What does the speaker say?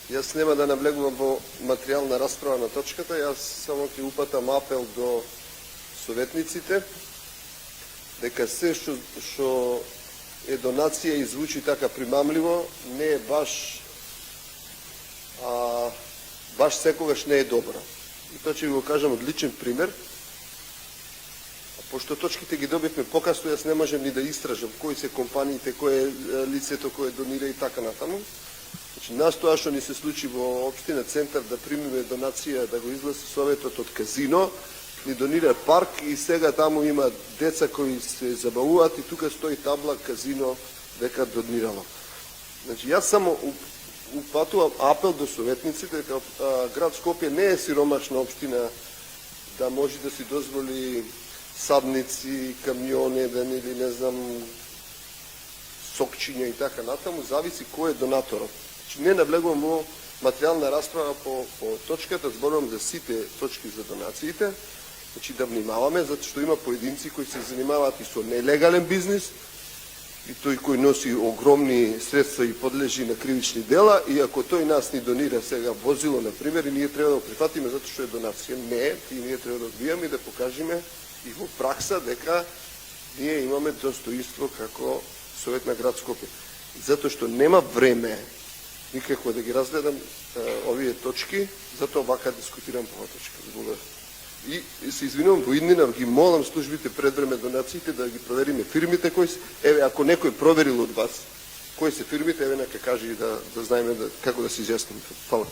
Јас нема да навлегувам во материјална расправа на точката, јас само ќе упатам апел до советниците, дека се што е донација и звучи така примамливо, не е баш секогаш не е добро. И тоа ќе ви го кажам од личен пример. Пошто точките ги добивме покасно, јас не можем ни да истражам кои се компаниите, кој е лицето кое донира и така натаму. Значи, нас тоа што ни се случи во општина Центар да примиме донација, да го изгласи советот од казино, ни донира парк и сега таму има деца кои се забавуваат и тука стои табла казино дека донирало. Значи, јас само упатувам апел до советниците дека град Скопје не е сиромашна општина да може да си дозволи садници, камиони, или не знам, сокчиња и така натаму, зависи кој е донаторот. Значи, не навлегувам во материјална расправа по точката, зборувам за сите точки за донациите, значи да внимаваме, затоа што има поединци кои се занимаваат и со нелегален бизнис, и тој кој носи огромни средства и подлежи на кривични дела, и ако тој нас ни донира сега возило, например, и ние треба да го прифатиме затоа што е донација, не, и ние треба да одбиеме и да покажеме и во пракса дека ние имаме достоинство како Совет на град Скопје. Затоа што нема време никако да ги разгледам овие точки, затоа вака дискутирам по оваа точка. И се извинувам во иднина, ги молам службите пред време донациите да ги провериме фирмите кои се. Еве, ако некој проверил од вас кои се фирмите, еве нека каже и да знаеме како да се изјасниме. Фала.